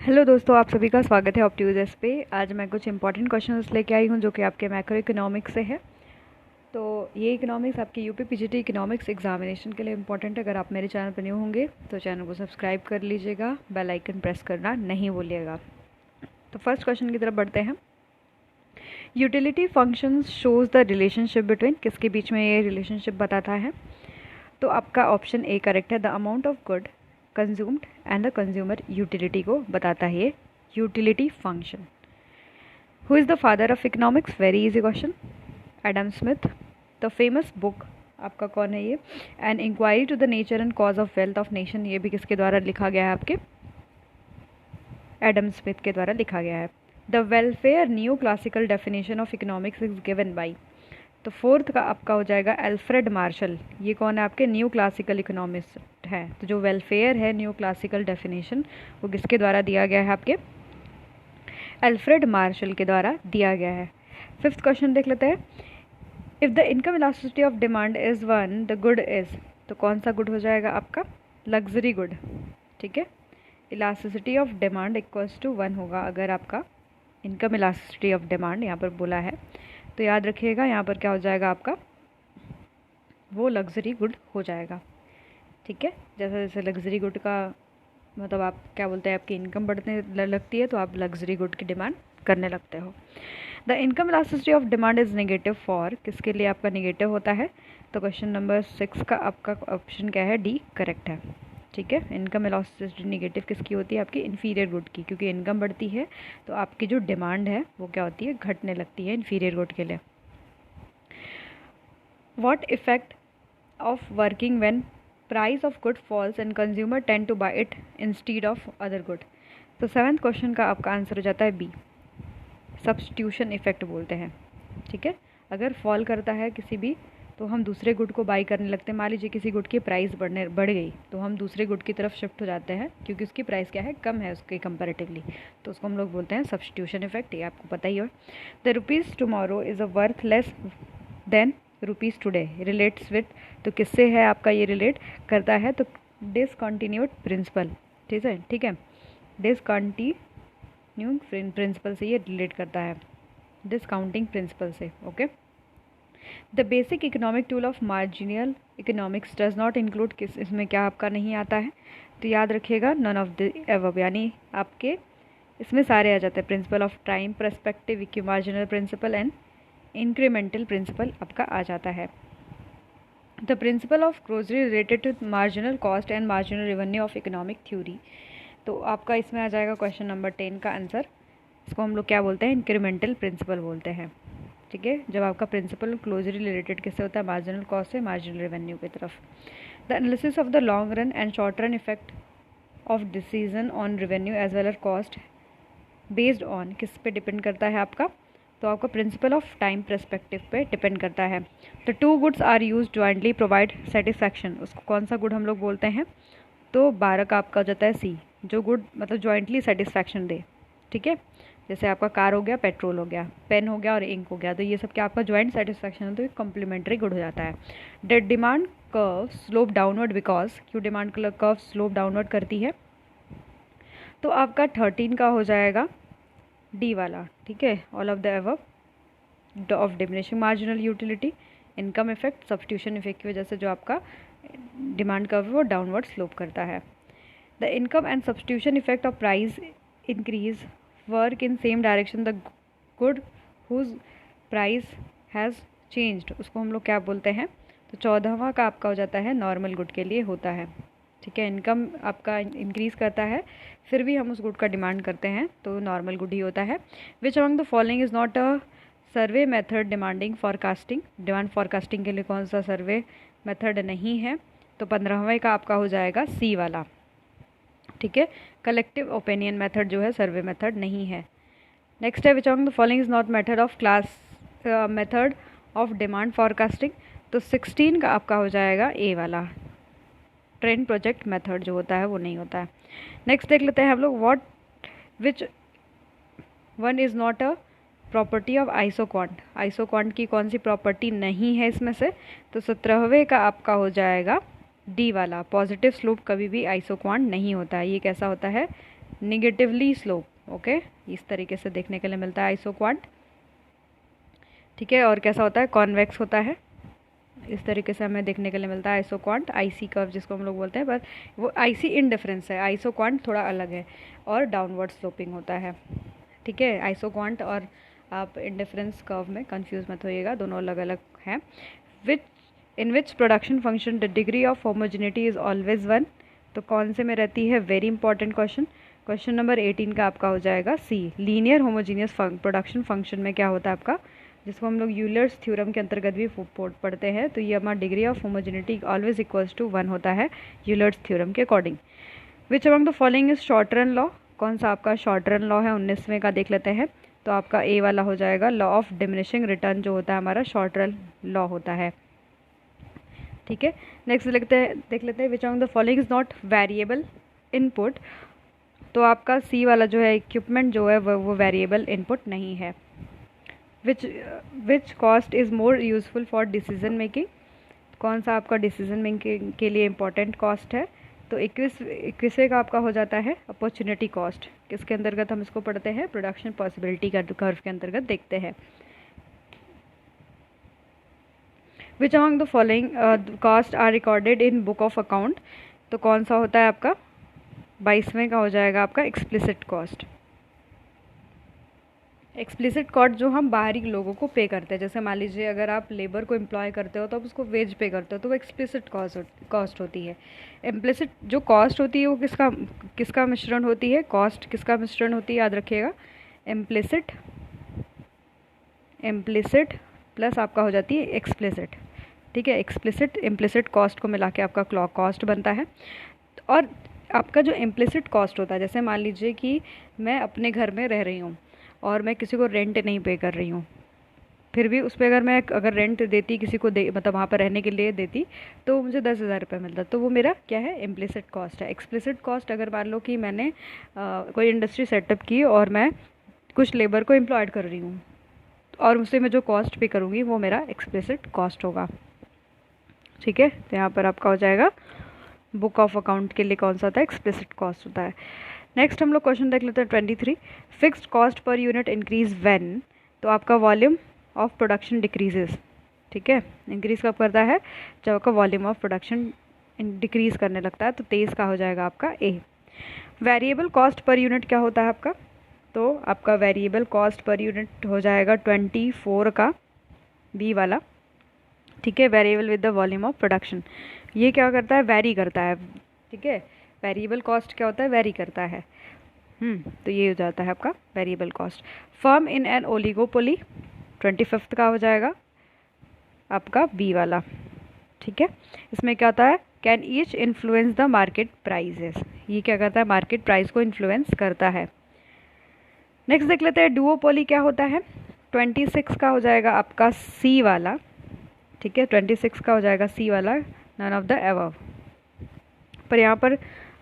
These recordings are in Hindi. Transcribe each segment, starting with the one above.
हेलो दोस्तों, आप सभी का स्वागत है ऑप्टिव्स पे। आज मैं कुछ इंपॉर्टेंट क्वेश्चंस लेके आई हूँ जो कि आपके मैक्रो इकोनॉमिक्स से है। तो ये इकोनॉमिक्स आपके यूपी पीजीटी इकोनॉमिक्स एग्जामिनेशन के लिए इंपॉर्टेंट है। अगर आप मेरे चैनल पर न्यू होंगे तो चैनल को सब्सक्राइब कर लीजिएगा, बेल आइकन प्रेस करना नहीं भूलिएगा। तो फर्स्ट क्वेश्चन की तरफ बढ़ते हैं। Utility functions shows the relationship between, किसके बीच में ये रिलेशनशिप बताता है? तो आपका ऑप्शन ए करेक्ट है। The amount of good consumed and the consumer utility को बताता है ये utility function. Who is the father of economics? Very easy question, Adam Smith. The famous book आपका कौन है ये? An inquiry to the nature and cause of wealth of nation, ये भी किसके द्वारा लिखा गया है? आपके एडम स्मिथ के द्वारा लिखा गया है। The welfare new classical definition of economics is given by, तो फोर्थ का आपका हो जाएगा अल्फ्रेड मार्शल। ये कौन है? आपके न्यू क्लासिकल इकोनॉमिस्ट है। तो जो वेलफेयर है न्यू क्लासिकल डेफिनेशन वो किसके द्वारा दिया गया है? आपके अल्फ्रेड मार्शल के द्वारा दिया गया है। फिफ्थ क्वेश्चन देख लेते हैं। If the income elasticity of demand is 1 the good is, तो कौन सा गुड हो जाएगा? आपका लग्जरी गुड। ठीक है, elasticity of demand equals to 1 होगा अगर आपका इनकम इलास्टिसिटी ऑफ डिमांड यहाँ पर बोला है। तो याद रखिएगा यहाँ पर क्या हो जाएगा आपका, वो लग्जरी गुड हो जाएगा। ठीक है, जैसे जैसे लग्जरी गुड का मतलब आप क्या बोलते हैं, आपकी इनकम बढ़ने लगती है तो आप लग्जरी गुड की डिमांड करने लगते हो। The income elasticity of demand is negative for, किसके लिए आपका नेगेटिव होता है? तो क्वेश्चन नंबर 6 का आपका ऑप्शन क्या है? डी करेक्ट है। ठीक है, इनकम इलास्टिसिटी नेगेटिव किसकी होती है? आपकी इन्फीरियर गुड की, क्योंकि इनकम बढ़ती है तो आपकी जो डिमांड है वो क्या होती है? घटने लगती है इन्फीरियर गुड के लिए। What effect of working when price of good falls and consumer tend to buy it instead of other good? तो सेवेंथ क्वेश्चन का आपका आंसर हो जाता है बी, सब्स्टिट्यूशन इफेक्ट बोलते हैं। ठीक है, अगर फॉल करता है किसी भी तो हम दूसरे गुड को बाई करने लगते हैं। मान लीजिए किसी गुड की प्राइस बढ़ गई तो हम दूसरे गुड की तरफ शिफ्ट हो जाते हैं क्योंकि उसकी प्राइस क्या है? कम है उसके कंपैरेटिवली, तो उसको हम लोग बोलते हैं सब्स्टिट्यूशन इफेक्ट। ये आपको पता ही हो। The rupees tomorrow is a worth less than rupees today relates with, तो किससे है आपका ये रिलेट करता है? तो डिसकंटिन्यूड प्रिंसिपल। ठीक है, डिसकंटिन्यूइंग प्रिंसिपल से ये रिलेट करता है, डिस्काउंटिंग प्रिंसिपल से। Okay, the basic economic tool of marginal economics does not include, किस इसमें क्या आपका नहीं आता है? तो याद रखिएगा नन ऑफ द एबव, यानी आपके इसमें सारे आ जाते हैं। Principle of time perspective, equimarginal principle and incremental principle आपका आ जाता है। The principle of closely related to marginal cost and marginal revenue of economic theory, तो आपका इसमें आ जाएगा क्वेश्चन नंबर 10 का आंसर। इसको हम लोग क्या बोलते हैं? इंक्रीमेंटल प्रिंसिपल बोलते हैं। ठीक है, जब आपका प्रिंसिपल क्लोजली रिलेटेड किससे होता है? मार्जिनल कॉस्ट से मार्जिनल रेवेन्यू की तरफ। The analysis of the long run and short run effect of decision on revenue as well as cost based on, किस पे डिपेंड करता है आपका? तो आपका प्रिंसिपल ऑफ टाइम पर्सपेक्टिव पे डिपेंड करता है। तो two goods are use jointly provide satisfaction, उसको कौन सा गुड हम लोग बोलते हैं? तो 12 का आपका हो जाता है सी, जो गुड मतलब जॉइंटली सेटिस्फैक्शन दे। ठीक है, जैसे आपका कार हो गया, पेट्रोल हो गया, पेन हो गया और इंक हो गया, तो ये सब क्या आपका जॉइंट सेटिस्फैक्शन है, तो ये कॉम्प्लीमेंट्री गुड हो जाता है। The demand curve slope downward because, क्यों डिमांड कर्व स्लोप डाउनवर्ड करती है? तो आपका 13 का हो जाएगा डी वाला। ठीक है, all of the above of diminishing marginal utility, income effect, substitution effect की वजह से जो आपका डिमांड कर्व है वो डाउनवर्ड स्लोप करता है। The income and substitution effect of price increase work in same direction, the good whose price has changed, उसको हम लोग क्या बोलते हैं? तो 14वां का आपका हो जाता है नॉर्मल गुड के लिए होता है। ठीक है, इनकम आपका इंक्रीज़ करता है फिर भी हम उस गुड का डिमांड करते हैं तो नॉर्मल गुड ही होता है। विच among the following is not a survey method demanding forecasting, demand forecasting के लिए कौन सा सर्वे मेथड नहीं है? तो 15वें का आपका हो जाएगा सी वाला। ठीक है, कलेक्टिव ओपिनियन मेथड जो है सर्वे मेथड नहीं है। नेक्स्ट है विच among the following is not method of class method of demand forecasting, तो 16 का आपका हो जाएगा ए वाला, ट्रेंड प्रोजेक्ट मेथड जो होता है वो नहीं होता है। नेक्स्ट देख लेते हैं हम लोग, what which one is not a property of isoquant, isoquant की कौन सी प्रॉपर्टी नहीं है इसमें से? तो 17वें का आपका हो जाएगा डी वाला, पॉजिटिव स्लोप कभी भी आइसोक्वांट नहीं होता है। ये कैसा होता है? Negatively slope. ओके, इस तरीके से देखने के लिए मिलता है आइसोक्वांट। ठीक है, और कैसा होता है, कॉन्वेक्स होता है। इस तरीके से हमें देखने के लिए मिलता है आइसोक्वांट, आईसी कर्व जिसको हम लोग बोलते हैं, पर वो आईसी इन डिफरेंस है, आइसोक्वांट थोड़ा अलग है और डाउनवर्ड स्लोपिंग होता है। ठीक है, आइसोक्वांट और आप इंडिफरेंस कर्व में कंफ्यूज मत होइएगा, दोनों अलग अलग हैं। In which production function the degree of homogeneity is always 1, तो कौन से में रहती है, very important question. Question number 18 का आपका हो जाएगा C, linear homogeneous production function में क्या होता है आपका, जिसको हम लोग यूलर्स थ्योरम के अंतर्गत भी पढ़ते हैं, तो ये हमारा degree of homogeneity always equals to 1 होता है यूलर्स थ्योरम के according. Which among the following is short run law, कौन सा आपका शॉर्ट रन लॉ है, 19वें का देख लेते हैं, तो आपका ए वाला हो जाएगा, लॉ ऑफ डिमिनिशिंग रिटर्न जो होता है हमारा शॉर्ट रन लॉ होता है। ठीक है, नेक्स्ट देख लेते हैं which among the following is not variable input, तो आपका सी वाला जो है इक्विपमेंट जो है वो वेरिएबल इनपुट नहीं है। Which cost is more useful for decision making, कौन सा आपका डिसीजन मेकिंग के लिए इम्पोर्टेंट कॉस्ट है, तो 21वें का आपका हो जाता है अपॉर्चुनिटी कॉस्ट, किसके अंतर्गत हम इसको पढ़ते हैं, प्रोडक्शन पॉसिबिलिटी का कर्व के अंतर्गत देखते हैं। Which among the following cost are recorded in book of account, तो कौन सा होता है आपका 22वें का हो जाएगा आपका एक्सप्लिसिट कॉस्ट। एक्सप्लिसिट कॉस्ट जो हम बाहरी लोगों को पे करते हैं, जैसे मान लीजिए अगर आप लेबर को एम्प्लॉय करते हो तो आप उसको वेज पे करते हो, तो वो एक्सप्लिसिट कॉस्ट होती है। इम्प्लिसिट जो कॉस्ट होती है वो किसका मिश्रण होती है, कॉस्ट किसका मिश्रण होती है, याद रखिएगा, इम्प्लिसिट प्लस आपका हो जाती है एक्सप्लिसिट। ठीक है, एक्सप्लिसिट इम्प्लिसिट कॉस्ट को मिला के आपका कॉस्ट बनता है। और आपका जो इम्प्लिसिट कॉस्ट होता है, जैसे मान लीजिए कि मैं अपने घर में रह रही हूँ और मैं किसी को रेंट नहीं पे कर रही हूँ, फिर भी उस पर अगर रेंट देती किसी को मतलब वहाँ पर रहने के लिए देती, तो मुझे 10,000 रुपये मिलता, तो वो मेरा क्या है, इम्प्लिसिट कॉस्ट है। एक्सप्लिसिट कॉस्ट अगर मान लो कि मैंने कोई इंडस्ट्री सेटअप की और मैं कुछ लेबर को एम्प्लॉयड कर रही हूँ और उससे मैं जो कॉस्ट पे करूँगी वो मेरा एक्सप्लिसिट कॉस्ट होगा। ठीक है, तो यहाँ पर आपका हो जाएगा बुक ऑफ अकाउंट के लिए कौन सा होता है, एक्सप्लिसिट कॉस्ट होता है। नेक्स्ट हम लोग क्वेश्चन देख लेते हैं 23, fixed cost per unit increase when, तो आपका वॉल्यूम ऑफ प्रोडक्शन डिक्रीजेस। ठीक है, इंक्रीज कब करता है, जब आपका वॉल्यूम ऑफ प्रोडक्शन डिक्रीज करने लगता है, तो 23 का हो जाएगा आपका ए। वेरिएबल कॉस्ट पर यूनिट क्या होता है आपका, तो आपका वेरिएबल कॉस्ट पर यूनिट हो जाएगा 24 का बी वाला। ठीक है, variable with the volume of production, ये क्या करता है, वेरी करता है। ठीक है, वेरिएबल कॉस्ट क्या होता है, वेरी करता है। तो ये हो जाता है आपका variable cost. Firm in an oligopoly 25 का हो जाएगा आपका बी वाला। ठीक है, इसमें क्या होता है, can each influence the market prices, ये क्या करता है, मार्केट प्राइस को इन्फ्लुएंस करता है। नेक्स्ट देख लेते हैं डुओपोली क्या होता है, 26 का हो जाएगा आपका सी वाला। ठीक है, 26 का हो जाएगा सी वाला, नन ऑफ द एबव। पर यहाँ पर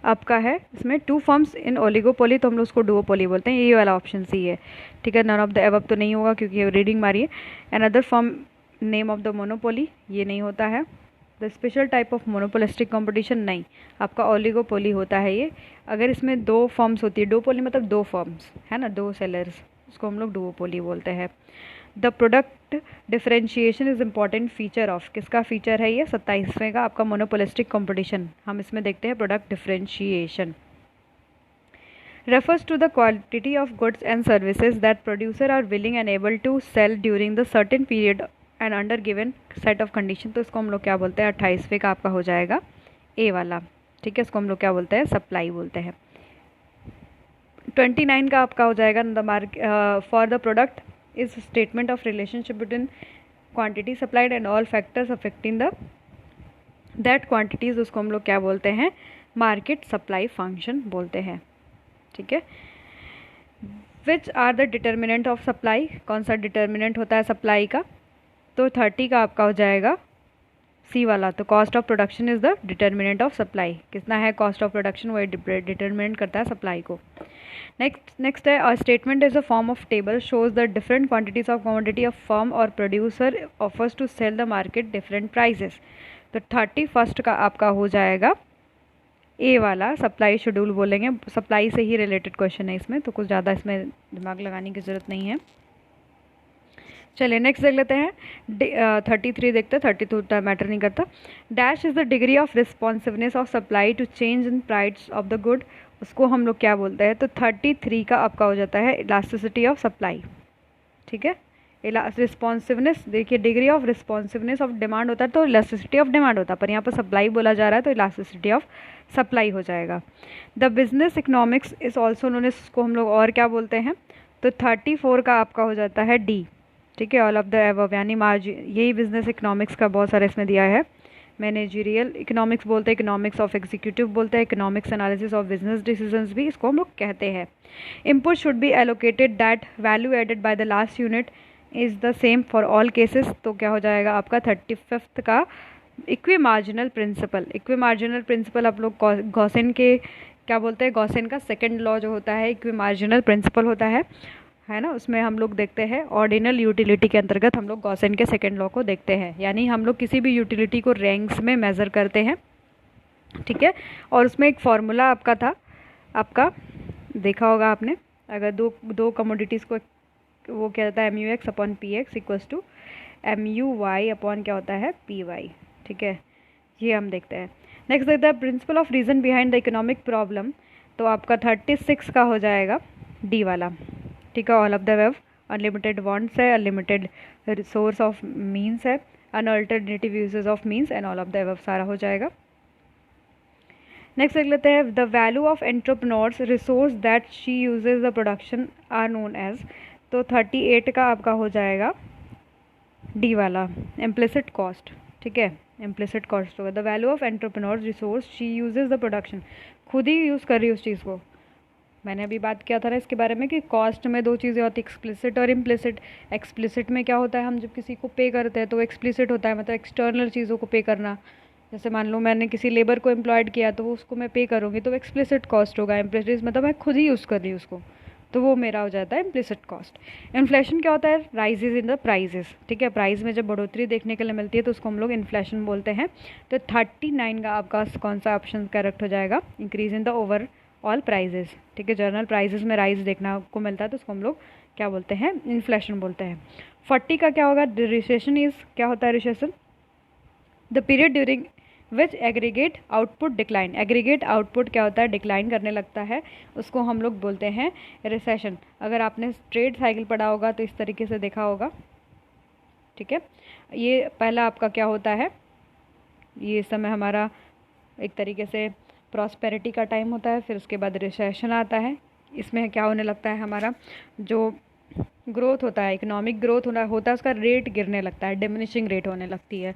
आपका है इसमें 2 फॉर्म्स इन ओलिगोपोली, तो हम लोग उसको डुओपोली बोलते हैं, ये वाला ऑप्शन सी है। ठीक है, नन ऑफ द एबव तो नहीं होगा क्योंकि रीडिंग मारिए। Another form name of the monopoly, ये नहीं होता है। The special type of monopolistic competition, नहीं, आपका ओलिगोपोली होता है ये। अगर इसमें 2 फॉर्म्स होती है, डुओपोली मतलब 2 फॉर्म्स है ना, 2 सेलर्स, उसको हम लोग डुओपोली बोलते हैं। The product differentiation is important feature of, किसका फीचर है ये, 27वें का आपका मोनोपोलिस्टिक कंपटीशन। हम इसमें देखते हैं product differentiation refers to the quantity of goods and services that producer are willing and able to sell during the certain period and under given set of condition, तो इसको हम लोग क्या बोलते हैं, 28वें का आपका हो जाएगा ए वाला। ठीक है, इसको हम लोग क्या बोलते हैं, सप्लाई बोलते हैं। 29 का आपका हो जाएगा the for the product is statement of relationship between quantity supplied and all factors affecting the that quantities, उसको हम लोग क्या बोलते हैं, मार्केट सप्लाई फंक्शन बोलते हैं। ठीक है, which are the determinant of supply, कौन सा डिटर्मिनेंट होता है सप्लाई का, तो 30 का आपका हो जाएगा सी वाला, तो cost of production is the determinant of supply. कितना है कॉस्ट ऑफ प्रोडक्शन, वही डिटर्मिनेंट करता है सप्लाई को। नेक्स्ट है, a statement is a form of table shows the different quantities of commodity of firm और producer offers to sell the market different prices, तो 31 का आपका हो जाएगा ए वाला सप्लाई शेड्यूल बोलेंगे, सप्लाई से ही रिलेटेड क्वेश्चन है इसमें, तो कुछ ज़्यादा इसमें दिमाग लगाने की ज़रूरत नहीं है। चलिए नेक्स्ट देख लेते हैं। 33 देखते हैं, 32 मैटर नहीं करता। Dash is the degree of responsiveness of supply to change in price of the good, उसको हम लोग क्या बोलते हैं? तो 33 का आपका हो जाता है इलास्टिसिटी ऑफ सप्लाई। ठीक है, रिस्पॉन्सिवनेस देखिए, degree of responsiveness of demand होता है तो इलास्टिसिटी ऑफ डिमांड होता है, पर यहाँ पर सप्लाई बोला जा रहा है तो इलास्टिसिटी ऑफ सप्लाई हो जाएगा। The business economics is also known as, उसको हम लोग और क्या बोलते हैं? तो 34 का आपका हो जाता है डी। ठीक है, ऑल ऑफ द एबव, यानी यही बिजनेस इकोनॉमिक्स का बहुत सारा इसमें दिया है। मैनेजरियल इकोनॉमिक्स बोलते हैं, इकोनॉमिक्स ऑफ एग्जीक्यूटिव बोलते हैं, economics analysis of business decisions भी इसको हम लोग कहते हैं। Input should be allocated that value added by the last unit is the same for all cases, तो क्या हो जाएगा आपका 35 का equi marginal principle. Equi marginal principle आप लोग गॉसेन के क्या बोलते हैं? गॉसेन का सेकेंड लॉ जो होता है इक्वी मार्जिनल प्रिंसिपल होता है ना, उसमें हम लोग देखते हैं ऑर्डिनल यूटिलिटी के अंतर्गत हम लोग गॉसेन के सेकेंड लॉ को देखते हैं, यानी हम लोग किसी भी यूटिलिटी को रैंक्स में मेज़र करते हैं। ठीक है, और उसमें एक फॉर्मूला आपका था, आपका देखा होगा आपने, अगर दो कमोडिटीज़ को वो क्या होता है M U X upon P X equals to M U Y upon क्या होता है पी वाई। ठीक है, ये हम देखते हैं। नेक्स्ट देखते हैं principle of reason behind the economic problem, तो आपका 36 का हो जाएगा डी वाला। ठीक है, all of the above, unlimited wants है, अनलिमिटेड रिसोर्स ऑफ मीन्स है, an alternative uses of means and all of the above सारा हो जाएगा। नेक्स्ट देख लेते हैं the value of entrepreneurs resource that she uses the production are known as, तो 38 का आपका हो जाएगा डी वाला इम्प्लिसिट कॉस्ट। ठीक है, इम्प्लिसिट कॉस्ट होगा। The value of entrepreneurs resource she uses the production, खुद ही यूज़ कर रही है उस चीज़ को। मैंने अभी बात किया था ना इसके बारे में कि कॉस्ट में दो चीज़ें होती है, एक्सप्लिसिट और इम्प्लिसिट। एक्सप्लिसिट में क्या होता है, हम जब किसी को पे करते हैं तो एक्सप्लिसिट होता है, मतलब एक्सटर्नल चीज़ों को पे करना। जैसे मान लो मैंने किसी लेबर को एम्प्लॉयड किया तो उसको मैं पे करूँगी तो एक्सप्लिसिट कॉस्ट होगा। इम्प्लिसिट मतलब मैं खुद ही यूज़ कर रही हूँ उसको, तो वो मेरा हो जाता है इम्प्लिसिट कॉस्ट। इन्फ्लेशन क्या होता है? Rises in the prices. ठीक है, प्राइस में जब बढ़ोतरी देखने के लिए मिलती है तो उसको हम लोग इन्फ्लेशन बोलते हैं। तो 39 का आपका कौन सा ऑप्शन करेक्ट हो जाएगा? Increase in the overall prices. ठीक है, जर्नल प्राइजेस में राइज देखना को मिलता है तो उसको हम लोग क्या बोलते हैं? इन्फ्लेशन बोलते हैं। 40 का क्या होगा? रिसेशन इज, क्या होता है recession? The period during which aggregate output decline. Aggregate output क्या होता है? डिक्लाइन करने लगता है, उसको हम लोग बोलते हैं रिसेशन। अगर आपने ट्रेड साइकिल पढ़ा होगा तो इस तरीके से देखा होगा। ठीक है, ये पहला आपका क्या होता है, ये समय हमारा एक तरीके से प्रॉस्पेरिटी का टाइम होता है, फिर उसके बाद रिसेशन आता है। इसमें क्या होने लगता है, हमारा जो ग्रोथ होता है, इकोनॉमिक ग्रोथ होता है उसका रेट गिरने लगता है, डिमिनिशिंग रेट होने लगती है।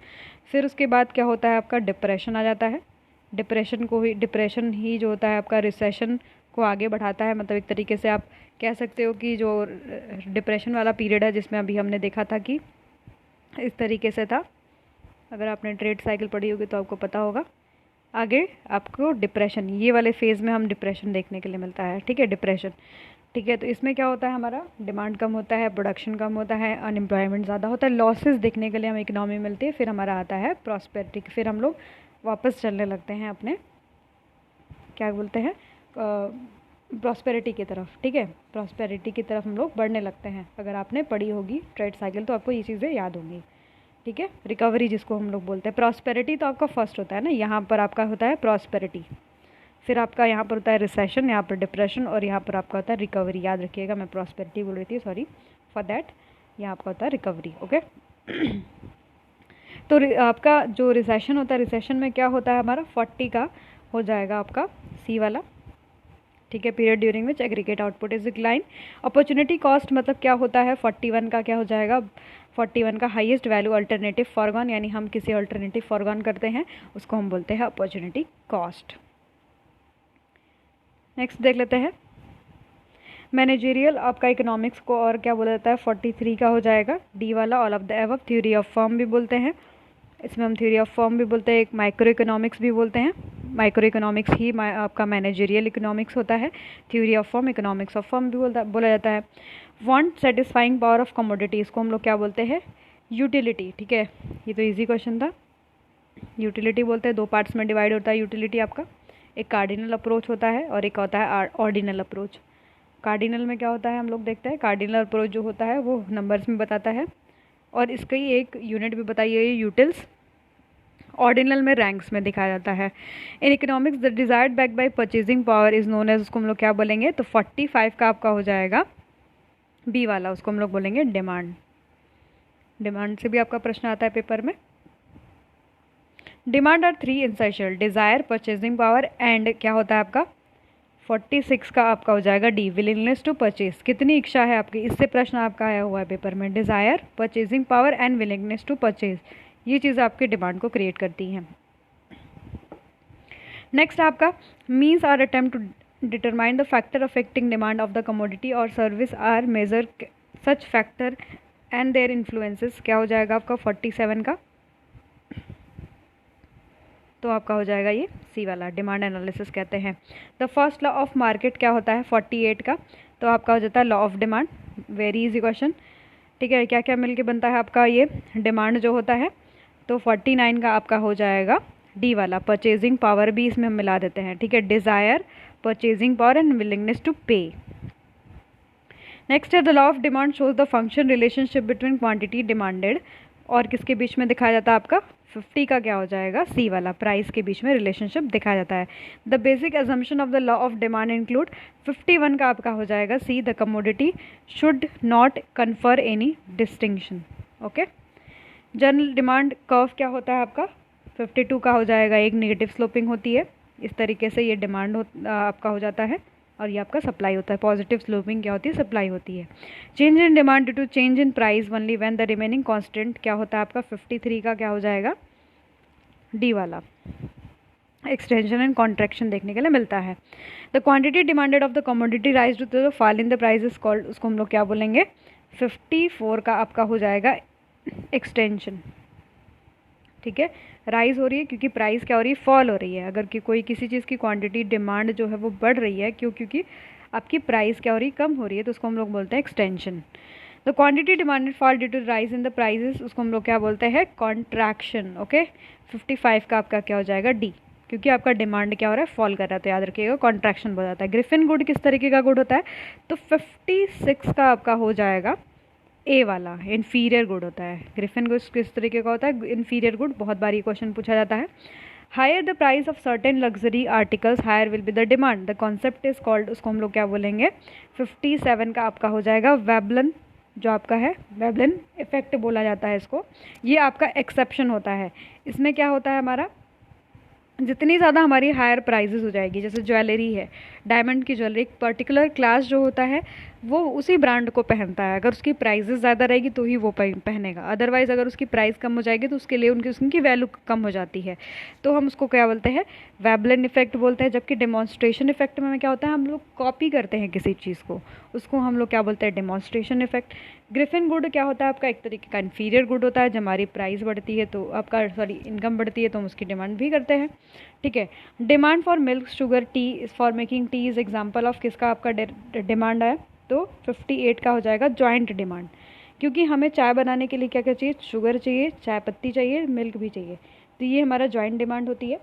फिर उसके बाद क्या होता है आपका? डिप्रेशन आ जाता है। डिप्रेशन ही जो होता है आपका रिसेशन को आगे बढ़ाता है। मतलब एक तरीके से आप कह सकते हो कि जो डिप्रेशन वाला पीरियड है जिसमें अभी हमने देखा था कि इस तरीके से था, अगर आपने ट्रेड साइकिल पढ़ी होगी तो आपको पता होगा। आगे आपको डिप्रेशन, ये वाले फेज़ में हम डिप्रेशन देखने के लिए मिलता है। ठीक है, डिप्रेशन। ठीक है, तो इसमें क्या होता है, हमारा डिमांड कम होता है, प्रोडक्शन कम होता है, अनएम्प्लॉयमेंट ज़्यादा होता है, लॉसेस देखने के लिए हमें इकोनॉमी मिलती है। फिर हमारा आता है प्रॉस्पेरिटी, फिर हम लोग वापस चलने लगते हैं अपने क्या बोलते हैं प्रॉस्पेरिटी की तरफ। ठीक है, प्रॉस्पेरिटी की तरफ हम लोग बढ़ने लगते हैं। अगर आपने पढ़ी होगी ट्रेड साइकिल तो आपको ये चीज़ें याद होंगी। ठीक है, रिकवरी जिसको हम लोग बोलते हैं। प्रॉस्पेरिटी तो आपका फर्स्ट होता है ना, यहाँ पर आपका होता है प्रॉस्पेरिटी, फिर आपका यहाँ पर होता है रिसेशन, यहाँ पर डिप्रेशन, और यहाँ पर आपका होता है रिकवरी। याद रखिएगा, मैं प्रॉस्पेरिटी बोल रही थी, सॉरी फॉर दैट। यहाँ आपका होता है रिकवरी। ओके तो आपका जो रिसेशन होता है, रिसेशन में क्या होता है हमारा? 40 का हो जाएगा आपका सी वाला। ठीक है, period during which aggregate output is decline. Opportunity cost मतलब क्या होता है? 41 का क्या हो जाएगा? 41 का हाईएस्ट वैल्यू अल्टरनेटिव फॉरगॉन, यानी हम किसी अल्टरनेटिव फॉरगॉन करते हैं उसको हम बोलते हैं अपॉर्चुनिटी कॉस्ट। नेक्स्ट देख लेते हैं मैनेजरियल आपका इकोनॉमिक्स को और क्या बोला जाता है? 43 का हो जाएगा डी वाला, all of the above. Theory of firm भी बोलते हैं, इसमें हम थ्योरी ऑफ फर्म भी बोलते हैं, एक माइक्रो इकोनॉमिक्स भी बोलते हैं। माइक्रो इकोनॉमिक्स ही आपका मैनेजरियल इकोनॉमिक्स होता है। Theory of firm, economics of firm भी बोला जाता है। Want satisfying power of commodities को हम लोग क्या बोलते हैं? यूटिलिटी। ठीक है, ये तो इजी क्वेश्चन था। यूटिलिटी बोलते हैं, दो पार्ट्स में डिवाइड होता है यूटिलिटी आपका। एक कार्डिनल अप्रोच होता है और एक होता है ऑर्डिनल अप्रोच। कार्डिनल में क्या होता है हम लोग देखते हैं, कार्डिनल अप्रोच जो होता है वो नंबर्स में बताता है और इसकी एक यूनिट भी बताई है यूटिल्स। ऑर्डिनल में रैंक्स में दिखाया जाता है। In economics the desired back by purchasing power is known as, उसको हम लोग क्या बोलेंगे, तो 45 का आपका हो जाएगा बी वाला, उसको हम लोग बोलेंगे डिमांड। डिमांड से भी आपका प्रश्न आता है पेपर में। Demand are 3 essential, desire, purchasing power and क्या होता है आपका 46 का आपका हो जाएगा डी, विलिंगनेस टू परचेज। कितनी इच्छा है आपकी, इससे प्रश्न आपका आया हुआ है पेपर में। Desire, purchasing power and willingness to purchase, ये चीज़ आपके डिमांड को क्रिएट करती हैं। नेक्स्ट आपका means are attempt to determine the factor affecting demand of the commodity और service are major such factor and their influences, क्या हो जाएगा आपका 47 का, तो आपका हो जाएगा ये सी वाला, डिमांड एनालिसिस कहते हैं। The first law of market क्या होता है 48 का, तो आपका हो जाता है law of demand. Very easy question, ठीक है। क्या क्या मिलके बनता है आपका ये डिमांड जो होता है, तो 49 का आपका हो जाएगा डी वाला, परचेजिंग पावर भी इसमें हम मिला देते हैं, ठीक है। Desire, purchasing power and willingness to pay. Next है the law of demand shows the function relationship between quantity demanded और किसके बीच में दिखाया जाता है आपका 50 का क्या हो जाएगा सी वाला, प्राइस के बीच में रिलेशनशिप दिखाया जाता है। The basic assumption of the law of demand include 51 का आपका हो जाएगा C, the commodity should not confer any distinction. Okay, general demand curve क्या होता है आपका 52 का हो जाएगा, एक नेगेटिव स्लोपिंग होती है, इस तरीके से ये डिमांड आपका हो जाता है और ये आपका सप्लाई होता है। पॉजिटिव स्लोपिंग क्या होती है, सप्लाई होती है। Change in demand due to change in price only when the remaining constant क्या होता है आपका 53 का क्या हो जाएगा डी वाला, एक्सटेंशन एंड कॉन्ट्रैक्शन देखने के लिए मिलता है। The quantity demanded of the commodity rise to the fall in the price is called, उसको हम लोग क्या बोलेंगे 54 का आपका हो जाएगा एक्सटेंशन, ठीक है। राइज हो रही है क्योंकि प्राइस क्या हो रही है, फॉल हो रही है। अगर कि कोई किसी चीज़ की क्वांटिटी डिमांड जो है वो बढ़ रही है, क्यों, क्योंकि आपकी प्राइस क्या हो रही है, कम हो रही है, तो उसको हम लोग बोलते हैं extension. The quantity demanded fall due to rise in the prices, उसको हम लोग क्या बोलते हैं कॉन्ट्रैक्शन। ओके, 55 का आपका क्या हो जाएगा डी, क्योंकि आपका डिमांड क्या हो रहा है, फॉल कर रहा है, तो याद रखिएगा कॉन्ट्रैक्शन हो जाता है। ग्रिफिन गुड किस तरीके का गुड होता है, तो 56 का आपका हो जाएगा ए वाला, इन्फीरियर गुड होता है। ग्रिफिन गुड किस तरीके का होता है, इन्फीरियर गुड, बहुत बार ये क्वेश्चन पूछा जाता है। Higher the price of certain luxury articles higher will be the demand, the concept is called, उसको हम लोग क्या बोलेंगे 57 का आपका हो जाएगा वेबलन, जो आपका है वेबलन इफेक्ट बोला जाता है इसको। ये आपका एक्सेप्शन होता है। इसमें क्या होता है हमारा, जितनी ज़्यादा हमारी हायर प्राइजेस हो जाएगी, जैसे ज्वेलरी है, डायमंड की ज्वेलरी, एक पर्टिकुलर क्लास जो होता है वो उसी ब्रांड को पहनता है। अगर उसकी प्राइजेस ज़्यादा रहेगी तो ही वो पहनेगा, अदरवाइज़ अगर उसकी प्राइस कम हो जाएगी तो उसके लिए उनकी वैल्यू कम हो जाती है। तो हम उसको क्या बोलते हैं, वेबलन इफेक्ट बोलते हैं। जबकि डेमोन्स्ट्रेशन इफेक्ट में क्या होता है, हम लोग कॉपी करते हैं किसी चीज़ को, उसको हम लोग क्या बोलते हैं डेमोन्स्ट्रेशन इफेक्ट। ग्रिफिन गुड क्या होता है आपका, एक तरीके का इन्फीरियर गुड होता है। जब हमारी प्राइस बढ़ती है तो आपका इनकम बढ़ती है तो हम उसकी डिमांड भी करते हैं, ठीक है। Demand for milk, sugar, T for making tea is example of किसका आपका डिमांड है, तो 58 का हो जाएगा जॉइंट डिमांड, क्योंकि हमें चाय बनाने के लिए क्या क्या चाहिए, शुगर चाहिए, चाय पत्ती चाहिए, मिल्क भी चाहिए, तो ये हमारा जॉइंट डिमांड होती है,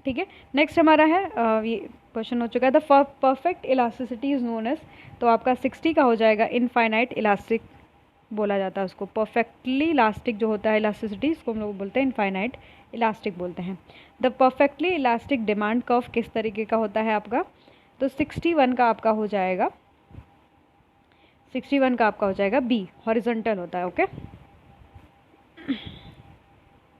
ठीक है। नेक्स्ट हमारा है ये क्वेश्चन हो चुका है, the perfect elasticity is known as, तो आपका 60 का हो जाएगा इनफाइनाइट इलास्टिक बोला जाता है उसको। परफेक्टली इलास्टिक जो होता है इलास्टिसिटी, इसको हम लोग बोलते हैं इनफाइनाइट इलास्टिक बोलते हैं। The perfectly elastic demand curve किस तरीके का होता है आपका, तो 61 का आपका हो जाएगा, 61 का आपका हो जाएगा बी, हॉरिजॉन्टल होता है। ओके,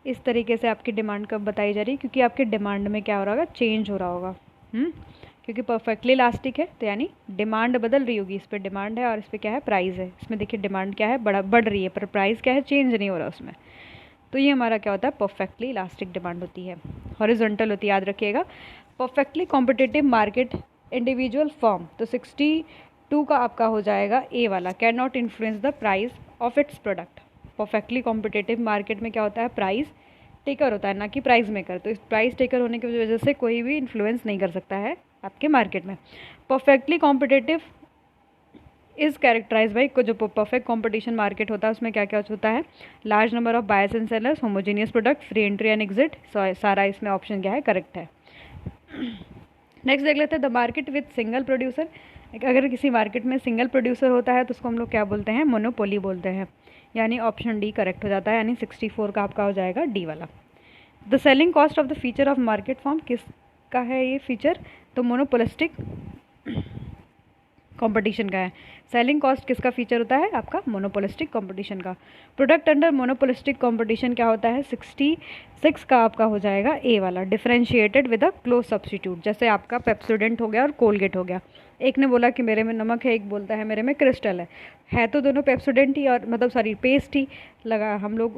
इस तरीके से आपकी डिमांड कब बताई जा रही है, क्योंकि आपके डिमांड में क्या हो रहा होगा, चेंज हो रहा होगा, क्योंकि परफेक्टली इलास्टिक है तो यानी डिमांड बदल रही होगी। इस पर डिमांड है और इस पर क्या है, प्राइस है। इसमें देखिए डिमांड क्या है, बढ़ रही है, पर प्राइस क्या है, चेंज नहीं हो रहा उसमें। तो ये हमारा क्या होता है, परफेक्टली इलास्टिक डिमांड होती है, हॉरिजॉन्टल होती है, याद रखिएगा। Perfectly competitive market individual firm, तो 62 का आपका हो जाएगा ए वाला, can not influence the price of its product. Perfectly competitive market में क्या होता है, प्राइस टेकर होता है, ना कि प्राइस मेकर। तो इस प्राइस टेकर होने की वजह से कोई भी इन्फ्लुएंस नहीं कर सकता है आपके मार्केट में। Perfectly competitive is characterize by को जो परफेक्ट कंपटीशन मार्केट होता है उसमें क्या क्या होता है, large number of buyers and sellers, homogeneous product, free entry and exit. सारा इसमें ऑप्शन क्या है, करेक्ट है। नेक्स्ट देख लेते हैं, the market with single producer. अगर किसी मार्केट में सिंगल प्रोड्यूसर होता है तो उसको हम लोग क्या बोलते हैं, मोनोपोली बोलते हैं, यानी ऑप्शन डी करेक्ट हो जाता है, यानी 64 का आपका हो जाएगा डी वाला। The selling cost of the feature of market form, किसका है ये फीचर, तो मोनोपोलिस्टिक कंपटीशन का है। सेलिंग कॉस्ट किसका फीचर होता है, आपका मोनोपोलिस्टिक कंपटीशन का। प्रोडक्ट अंडर मोनोपोलिस्टिक कंपटीशन क्या होता है, 66 का आपका हो जाएगा ए वाला, differentiated with a close substitute. जैसे आपका पेप्सोडेंट हो गया और कोलगेट हो गया, एक ने बोला कि मेरे में नमक है, एक बोलता है मेरे में क्रिस्टल है तो दोनों पेप्सोडेंट ही और मतलब सॉरी पेस्ट ही लगा, हम लोग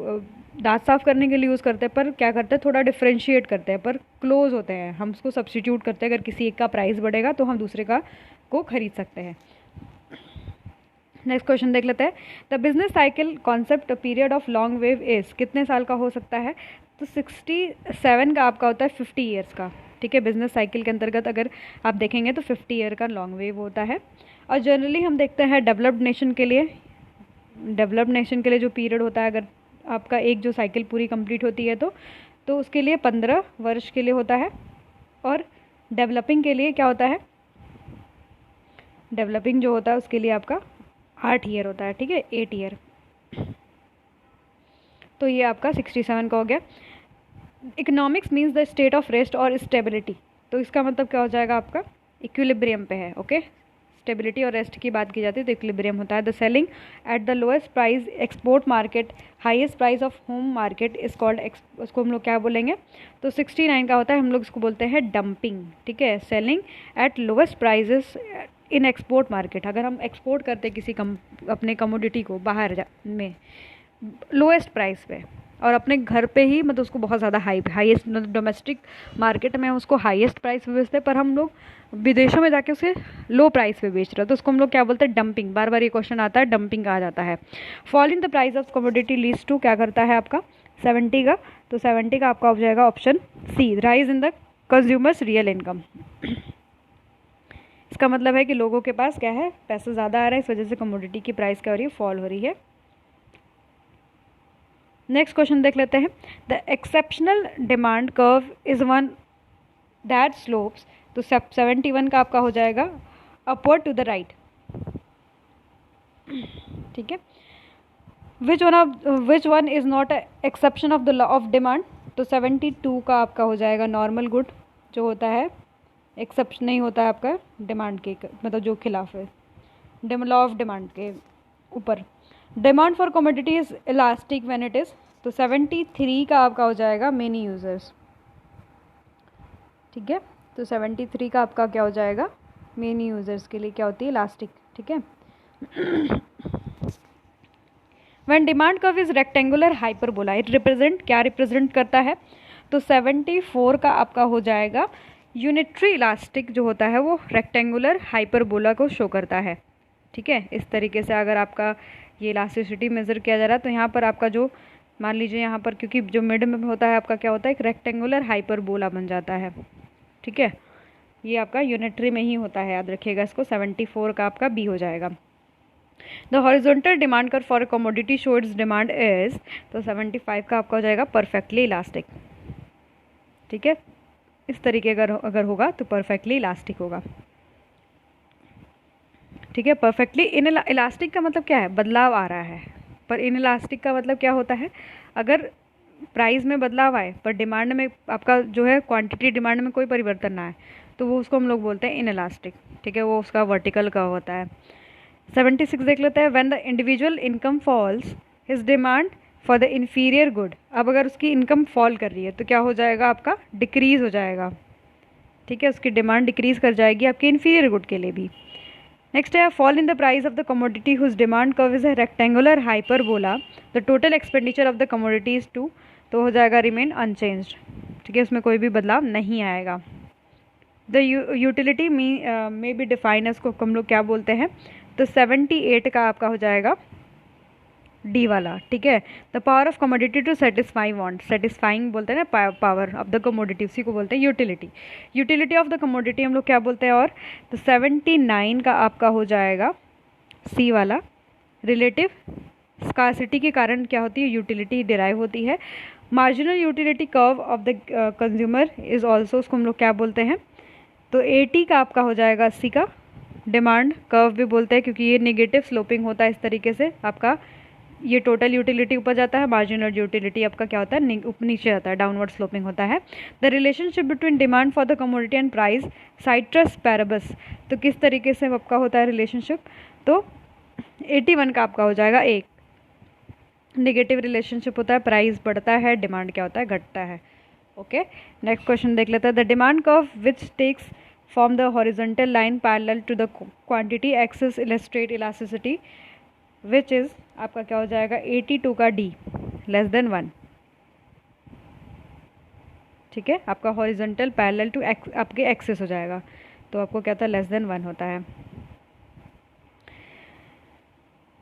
दांत साफ करने के लिए यूज़ करते हैं, पर क्या करते हैं थोड़ा डिफरेंशिएट करते हैं, पर क्लोज होते हैं, हम उसको सब्स्टिट्यूट करते हैं। अगर किसी एक का प्राइस बढ़ेगा तो हम दूसरे का को खरीद सकते हैं। नेक्स्ट क्वेश्चन देख लेते हैं, the business cycle concept period of long wave is, कितने साल का हो सकता है, तो 67 का आपका होता है 50 ईयर्स का। ठीक है, बिजनेस साइकिल के अंतर्गत अगर आप देखेंगे तो 50 ईयर का लॉन्ग वेव होता है। और जनरली हम देखते हैं डेवलप्ड नेशन के लिए, जो पीरियड होता है, अगर आपका एक जो साइकिल पूरी कंप्लीट होती है तो उसके लिए 15 वर्ष के लिए होता है। और डेवलपिंग के लिए क्या होता है, डेवलपिंग जो होता है उसके लिए आपका 8 ईयर होता है। ठीक है, 8 ईयर। तो ये आपका 67 का हो गया। Economics means the state of rest और स्टेबिलिटी, तो इसका मतलब क्या हो जाएगा, आपका इक्विलिब्रियम पे है। ओके, स्टेबिलिटी और रेस्ट की बात की जाती है तो इक्विलिब्रियम होता है। The selling at the lowest price export market, highest price of home market is called, उसको हम लोग क्या बोलेंगे, तो 69 का होता है, हम लोग इसको बोलते हैं डंपिंग। ठीक है, selling at lowest prices in export market, अगर हम एक्सपोर्ट करते किसी अपने कमोडिटी को बाहर में लोएस्ट प्राइस पे और अपने घर पे ही मतलब उसको बहुत ज़्यादा हाईएस्ट डोमेस्टिक मार्केट में उसको हाईएस्ट प्राइस पे बेचते हैं, पर हम लोग विदेशों में जाके उसे लो प्राइस पे बेच रहे हैं, तो उसको हम लोग क्या बोलते हैं, डंपिंग। बार बार ये क्वेश्चन आता है, डंपिंग कहा जाता है। Fall in the price of commodity leads to, क्या करता है आपका 70 का, तो 70 का आपका हो जाएगा option C, rise in the consumers real income. इसका मतलब है कि लोगों के पास क्या है, पैसा ज़्यादा आ रहा है, इस वजह से कमोडिटी की प्राइस क्या हो रही है, फॉल हो रही है। नेक्स्ट क्वेश्चन देख लेते हैं, the exceptional demand curve is one that slopes, तो 71 का आपका हो जाएगा अपवर्ड टू द राइट। ठीक है, which one is not exception of the law of demand, तो 72 का आपका हो जाएगा नॉर्मल गुड, जो होता है एक्सेप्शन नहीं होता है आपका डिमांड के, मतलब जो खिलाफ है लॉ ऑफ डिमांड के ऊपर। Demand for commodity is elastic when it is, तो 73 का आपका हो जाएगा मेनी यूजर्स। ठीक है, तो 73 का आपका क्या हो जाएगा, मेनी यूजर्स के लिए क्या होती है, इलास्टिक। ठीक है, when demand curve is rectangular hyperbola, it represent, क्या रिप्रेजेंट करता है, तो 74 का आपका हो जाएगा यूनिटरी इलास्टिक, जो होता है वो रेक्टेंगुलर हाइपरबोला को शो करता है। ठीक है, इस तरीके से अगर आपका ये इलास्टिसिटी मेज़र किया जा रहा है तो यहाँ पर आपका जो मान लीजिए यहाँ पर, क्योंकि जो मिड में होता है आपका क्या होता है, एक रेक्टेंगुलर हाइपरबोला बन जाता है। ठीक है, ये आपका यूनिटरी में ही होता है, याद रखिएगा इसको। 74 का आपका बी हो जाएगा। The horizontal demand curve for commodity show it's demand is, तो 75 का आपका हो जाएगा परफेक्टली इलास्टिक। ठीक है, इस तरीके अगर होगा तो परफेक्टली इलास्टिक होगा। ठीक है, परफेक्टली इन इलास्टिक का मतलब क्या है, बदलाव आ रहा है, पर इन इलास्टिक का मतलब क्या होता है, अगर प्राइस में बदलाव आए पर डिमांड में आपका जो है क्वांटिटी डिमांड में कोई परिवर्तन ना आए, तो वो उसको हम लोग बोलते हैं इन इलास्टिक। ठीक है, वो उसका वर्टिकल का होता है। 76 देख लेते हैं, when the individual income falls his demand for the inferior good, अब अगर उसकी इनकम फॉल कर रही है तो क्या हो जाएगा, आपका डिक्रीज़ हो जाएगा। ठीक है, उसकी डिमांड डिक्रीज़ कर जाएगी आपके इन्फीरियर गुड के लिए भी। नेक्स्ट है, fall in the price of the commodity whose demand curve is a rectangular hyperbola, the total expenditure of the commodity is to, तो हो जाएगा रिमेन अनचेंज्ड। ठीक है, उसमें कोई भी बदलाव नहीं आएगा। द यूटिलिटी में बी डिफाइन, उसको हम लोग क्या बोलते हैं, तो 78 का आपका हो जाएगा डी वाला। ठीक है, the power of commodity to satisfy want, satisfying बोलते हैं ना, पावर ऑफ द कमोडिटी, उसी को बोलते हैं utility. Utility of the commodity हम लोग क्या बोलते हैं, और तो 79 का आपका हो जाएगा सी वाला। रिलेटिव स्कार्सिटी के कारण क्या होती है, यूटिलिटी डिराइव होती है। Marginal utility curve of the consumer is also, उसको हम लोग क्या बोलते हैं, तो 80 का आपका हो जाएगा 80 का। डिमांड कर्व भी बोलते हैं क्योंकि ये नेगेटिव स्लोपिंग होता है, इस तरीके से आपका ये टोटल यूटिलिटी ऊपर जाता है, मार्जिनल यूटिलिटी आपका क्या होता है, नीचे जाता है, डाउनवर्ड स्लोपिंग होता है। The relationship between demand for the commodity and price ceteris paribus, तो किस तरीके से आपका होता है रिलेशनशिप, तो 81 का आपका हो जाएगा 1। नेगेटिव रिलेशनशिप होता है, प्राइस बढ़ता है, डिमांड क्या होता है, घटता है। ओके, नेक्स्ट क्वेश्चन देख लेते हैं। The demand curve which takes form the horizontal line parallel to the quantity axis illustrate elasticity which is आपका क्या हो जाएगा 82 का डी लेस देन 1। ठीक है, आपका हॉरिजॉन्टल पैरेलल टू आपके एक्सेस हो जाएगा, तो आपको क्या होता है, लेस देन 1 होता है।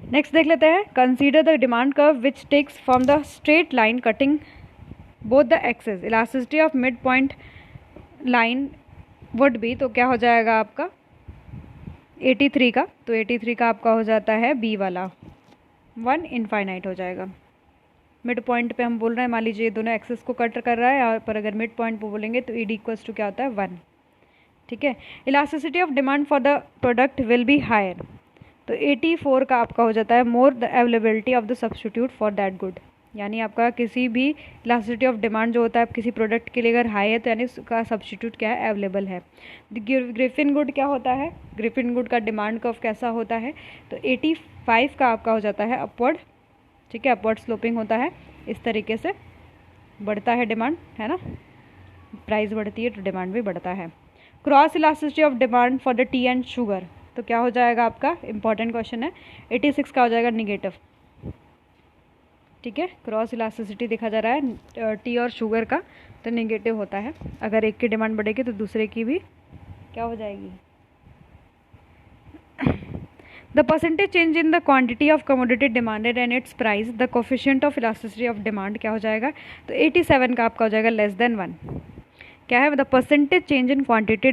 नेक्स्ट देख लेते हैं। Consider the demand curve which takes from the straight line cutting both the axes elasticity of mid point line would be, तो क्या हो जाएगा आपका 83 का, तो 83 का आपका हो जाता है बी वाला 1 इनफाइनाइट हो जाएगा। मिड पॉइंट पे हम बोल रहे हैं, मान लीजिए दोनों एक्सेस को कट कर रहा है, और पर अगर मिड पॉइंट पे बोलेंगे तो ईडी इक्वल्स टू क्या होता है 1। ठीक है, elasticity of demand for the product will be higher, तो 84 का आपका हो जाता है more the availability of the substitute for that good, यानी आपका किसी भी इलास्टिसिटी ऑफ डिमांड जो होता है किसी प्रोडक्ट के लिए अगर हाई है तो यानी उसका सब्स्टिट्यूट क्या है, अवेलेबल है। ग्रिफिन गुड क्या होता है, ग्रिफिन गुड का डिमांड कर्व कैसा होता है, तो 85 का आपका हो जाता है अपवर्ड। ठीक है, अपवर्ड स्लोपिंग होता है, इस तरीके से बढ़ता है डिमांड, है ना, प्राइस बढ़ती है तो डिमांड भी बढ़ता है। Cross elasticity of demand for the T and sugar, तो क्या हो जाएगा आपका, इंपॉर्टेंट क्वेश्चन है, 86 का हो जाएगा निगेटिव। ठीक है, क्रॉस इलास्टिसिटी देखा जा रहा है टी और शुगर का, तो नेगेटिव होता है। अगर एक की डिमांड बढ़ेगी तो दूसरे की भी क्या हो जाएगी। The percentage change in the quantity of commodity demanded and it's price, the coefficient of elasticity of demand क्या हो जाएगा, तो 87 का आपका हो जाएगा लेस देन 1। क्या है, the percentage change in quantity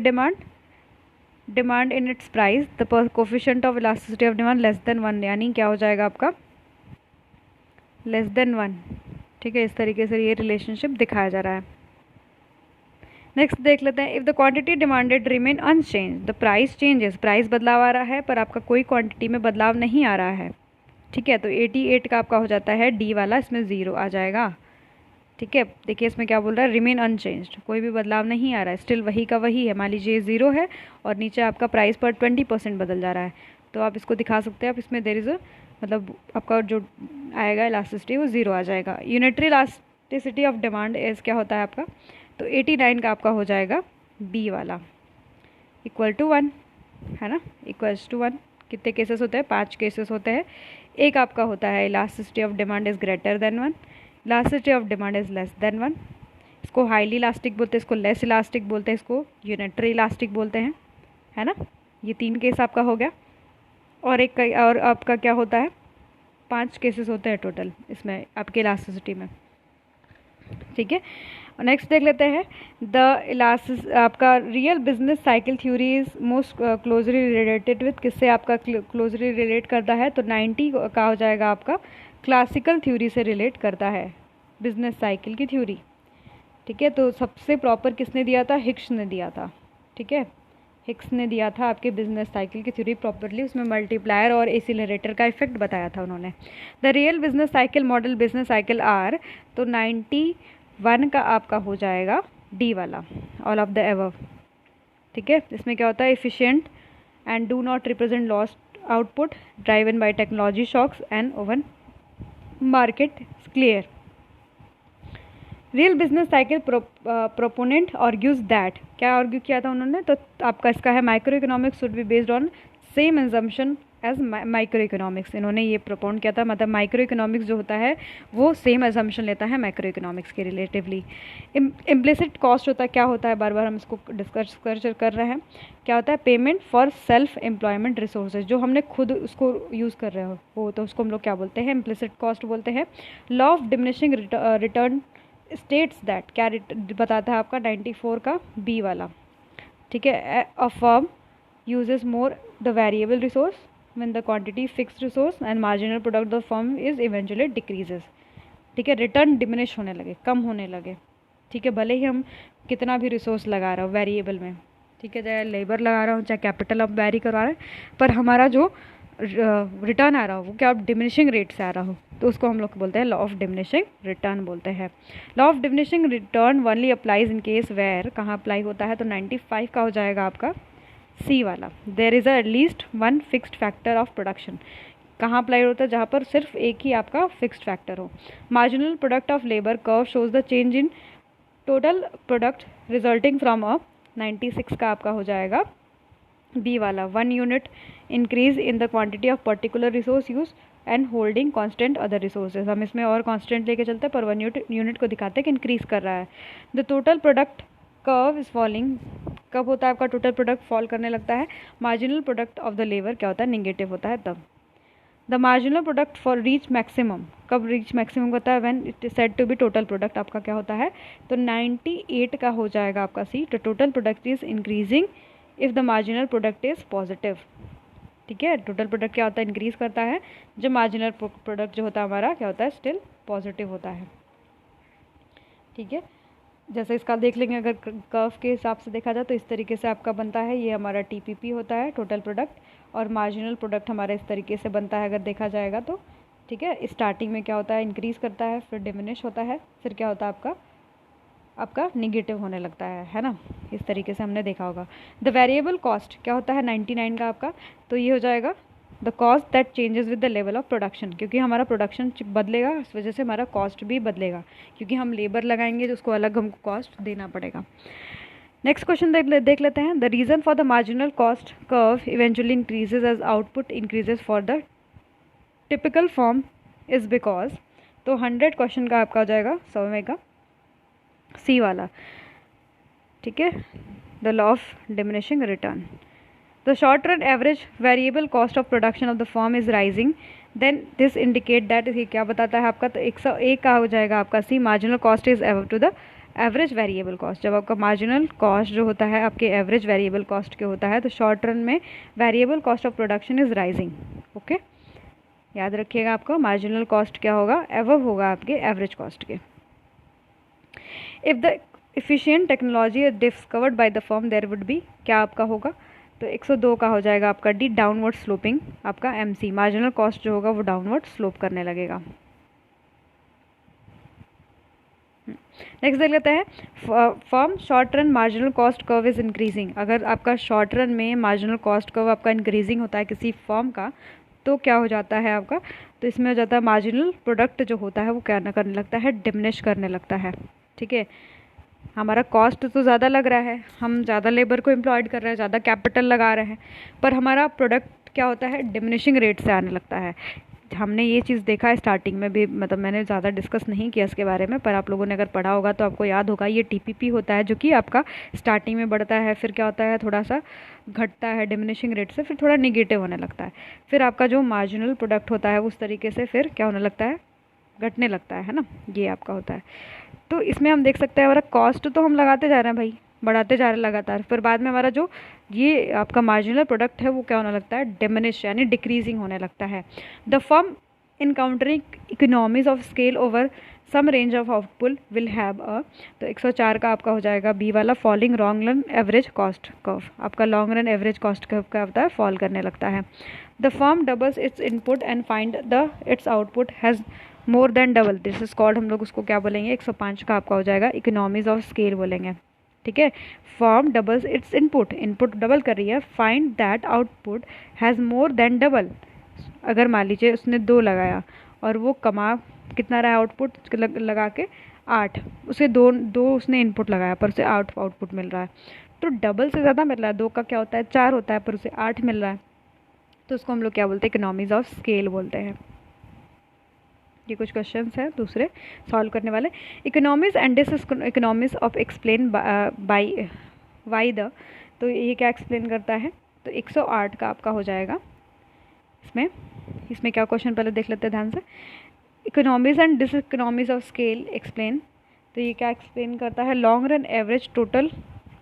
demand in its price, the coefficient of elasticity of demand less than 1, यानी क्या हो जाएगा आपका लेस देन 1। ठीक है, इस तरीके से ये रिलेशनशिप दिखाया जा रहा है। नेक्स्ट देख लेते हैं। If the quantity demanded remain unchange the price changes, price बदलाव आ रहा है पर आपका कोई क्वांटिटी में बदलाव नहीं आ रहा है। ठीक है, तो 88 का आपका हो जाता है डी वाला, इसमें 0 आ जाएगा। ठीक है, देखिए इसमें क्या बोल रहा है, रिमेन अनचेंज्ड, कोई भी बदलाव नहीं आ रहा है, स्टिल वही का वही है। मान लीजिए 0 है और नीचे आपका प्राइस पर 20% बदल जा रहा है, तो आप इसको दिखा सकते हैं, आप इसमें देयर इज़ अ मतलब आपका जो आएगा इलास्टिसिटी वो 0 आ जाएगा। Unitary elasticity of demand as क्या होता है आपका, तो 89 का आपका हो जाएगा बी वाला इक्वल टू 1, है ना, इक्वल्स टू 1। कितने केसेस होते हैं, 5 केसेस होते हैं। एक आपका होता है elasticity of demand is greater than 1, elasticity of demand is less than 1, इसको हाईली इलास्टिक बोलते हैं, इसको लेस इलास्टिक बोलते हैं, इसको यूनिटरी इलास्टिक बोलते हैं, है ना। ये 3 केस आपका हो गया। और एक और आपका क्या होता है, 5 केसेस होते हैं टोटल इसमें आपके इलास्टिसिटी में। ठीक है, नेक्स्ट देख लेते हैं। द आपका real business cycle theory is most closely related with, किससे आपका क्लोजली रिलेट करता है, तो 90 का हो जाएगा आपका क्लासिकल थ्योरी से रिलेट करता है, बिजनेस साइकिल की थ्योरी। ठीक है, तो सबसे प्रॉपर किसने दिया था, हिक्स ने दिया था। ठीक है, हिक्स ने दिया था आपके बिजनेस साइकिल की थ्योरी प्रॉपरली, उसमें मल्टीप्लायर और एसिलरेटर का इफेक्ट बताया था उन्होंने। The real business cycle model business cycle are, तो 91 का आपका हो जाएगा डी वाला, ऑल ऑफ द एबव। ठीक है, इसमें क्या होता है, efficient and do not represent lost output, driven by technology shocks and own market clear. Real business cycle proponent argues that, क्या आर्ग्यू किया था उन्होंने, तो आपका इसका है micro economics should be based on same assumption as micro economics. इन्होंने ये प्रोपोन किया था, मतलब माइक्रो इकोनॉमिक्स जो होता है वो सेम एजम्पशन लेता है माइक्रो इकोनॉमिक्स के रिलेटिवली। इम्प्लिसिट कॉस्ट होता है, क्या होता है, बार बार हम इसको डिस्कस कर रहे हैं, क्या होता है, payment for self employment resources, जो हमने खुद उसको यूज़ कर रहे हो तो उसको हम लोग क्या बोलते हैं, इम्प्लिसिट कॉस्ट बोलते हैं। Law of diminishing return states that, क्या बताता है आपका 94 का बी वाला। ठीक है, a firm uses more the variable resource when the quantity fixed resource and marginal product of the firm is eventually decreases. ठीक है, रिटर्न डिमिनिश होने लगे, कम होने लगे। ठीक है, भले ही हम कितना भी रिसोर्स लगा रहा हो वेरिएबल में, ठीक है, चाहे लेबर लगा रहा हूँ चाहे कैपिटल अब वेरी करवा रहे हैं, पर हमारा जो रिटर्न आ रहा हो वो क्या डिमिनिशिंग रेट से आ रहा हो, तो उसको हम लोग बोलते हैं लॉ ऑफ डिमिनिशिंग रिटर्न बोलते हैं। Law of diminishing return only applies in case where, कहाँ अप्लाई होता है, तो 95 का हो जाएगा आपका सी वाला। There is at least one fixed factor of production, कहाँ अप्लाई होता है, जहाँ पर सिर्फ एक ही आपका फिक्स्ड फैक्टर हो। Marginal product of labour curve shows the change in total product resulting from a 96 का आपका हो जाएगा बी वाला, 1 unit increase in the quantity of particular resource use and holding constant other resources. हम इसमें और कांस्टेंट लेके चलते हैं, पर 1 यूनिट को दिखाते हैं कि इंक्रीज कर रहा है। The total product curve is falling, कब होता है आपका टोटल प्रोडक्ट फॉल करने लगता है, marginal product of the labour क्या होता है, निगेटिव होता है तब। The marginal product for reach maximum, कब रीच मैक्सिमम होता है, when it is said to be total product आपका क्या होता है, तो 98 का हो जाएगा आपका सी। तो total product is increasing if the marginal product is positive. ठीक है, टोटल प्रोडक्ट क्या होता है, इंक्रीज करता है जब मार्जिनल प्रोडक्ट जो होता है हमारा क्या होता है, स्टिल पॉजिटिव होता है। ठीक है, जैसे इसका देख लेंगे, अगर कर्व के हिसाब से देखा जाए तो इस तरीके से आपका बनता है, ये हमारा टीपीपी होता है टोटल प्रोडक्ट, और मार्जिनल प्रोडक्ट हमारा इस तरीके से बनता है अगर देखा जाएगा तो। ठीक है, स्टार्टिंग में क्या होता है, इंक्रीज करता है, फिर डिमिनिश होता है, फिर क्या होता है आपका निगेटिव होने लगता है ना, इस तरीके से हमने देखा होगा। द वेरिएबल कॉस्ट क्या होता है 99 का आपका, तो ये हो जाएगा the cost that changes with the level of production, क्योंकि हमारा प्रोडक्शन बदलेगा इस वजह से हमारा कॉस्ट भी बदलेगा, क्योंकि हम लेबर लगाएंगे तो उसको अलग हमको कॉस्ट देना पड़ेगा। नेक्स्ट क्वेश्चन देख लेते हैं। The reason for the marginal cost curve eventually increases as output increases for the typical form is because, तो 100 क्वेश्चन का आपका हो जाएगा 100 में का सी वाला। ठीक है, the law of diminishing return. The short run average variable cost of production of the firm is rising, then this indicate that, ये क्या बताता है आपका, तो 101 का हो जाएगा आपका C. Marginal cost is ever to the average variable cost, जब आपका मार्जिनल कॉस्ट जो होता है आपके एवरेज वेरिएबल कॉस्ट के होता है, तो शॉर्ट रन में variable cost of production is rising. Okay, याद रखिएगा आपका मार्जिनल कॉस्ट क्या होगा, एवव होगा आपके एवरेज कॉस्ट के। If the efficient technology is discovered by the firm there would be, क्या आपका होगा, तो 102 का हो जाएगा आपका डी, डाउनवर्ड स्लोपिंग आपका एम सी, मार्जिनल कॉस्ट जो होगा वो डाउनवर्ड स्लोप करने लगेगा। नेक्स्ट देख लेते हैं, firm short run marginal cost curve is increasing. अगर आपका शॉर्ट रन में मार्जिनल कॉस्ट कर्व आपका इंक्रीजिंग होता है किसी फर्म का, तो क्या हो जाता है आपका, तो इसमें हो जाता है मार्जिनल प्रोडक्ट जो होता है वो क्या करने लगता है, डिमिनिश करने लगता है। ठीक है, हमारा कॉस्ट तो ज़्यादा लग रहा है, हम ज़्यादा लेबर को एम्प्लॉयड कर रहे हैं, ज़्यादा कैपिटल लगा रहे हैं, पर हमारा प्रोडक्ट क्या होता है, डिमिनिशिंग रेट से आने लगता है। हमने ये चीज़ देखा है स्टार्टिंग में भी, मतलब मैंने ज़्यादा डिस्कस नहीं किया इसके बारे में, पर आप लोगों ने अगर पढ़ा होगा तो आपको याद होगा, ये टीपीपी होता है जो कि आपका स्टार्टिंग में बढ़ता है, फिर क्या होता है थोड़ा सा घटता है डिमिनिशिंग रेट से, फिर थोड़ा निगेटिव होने लगता है, फिर आपका जो मार्जिनल प्रोडक्ट होता है उस तरीके से फिर क्या होने लगता है, घटने लगता है ना, ये आपका होता है। तो इसमें हम देख सकते हैं हमारा कॉस्ट तो हम लगाते जा रहे हैं भाई, बढ़ाते जा रहे हैं लगातार, फिर बाद में हमारा जो ये आपका मार्जिनल प्रोडक्ट है वो क्या होने लगता है, डिमिनिश यानी डिक्रीजिंग होने लगता है। The firm encountering economies of scale over some range of output will have a, तो 104 का आपका हो जाएगा बी वाला, falling long run average cost curve. आपका long run average cost curve क्या होता है, फॉल करने लगता है। The firm doubles its input and find the its output has more than double, this is called, हम लोग उसको क्या बोलेंगे, 105 का आपका हो जाएगा इकोनॉमीज ऑफ स्केल बोलेंगे। ठीक है, firm doubles its input, input double कर रही है, find that output has more than double, अगर मान लीजिए उसने 2 लगाया और वो कमा कितना रहा आउटपुट लगा के 8, उसे दो उसने इनपुट लगाया पर उसे 8 आउटपुट मिल रहा है, तो डबल से ज़्यादा मिल रहा है, 2 का क्या होता है 4 होता है, पर उसे 8 मिल रहा है, तो उसको हम लोग क्या बोलते हैं, इकोनॉमीज ऑफ स्केल बोलते हैं। ये कुछ क्वेश्चंस हैं दूसरे सॉल्व करने वाले। Economies and this economies of explain by why the, तो ये क्या एक्सप्लेन करता है, तो 108 का आपका हो जाएगा। इसमें क्या क्वेश्चन पहले देख लेते हैं ध्यान से। Economies and diseconomies of scale explain, तो ये क्या एक्सप्लेन करता है, long run average total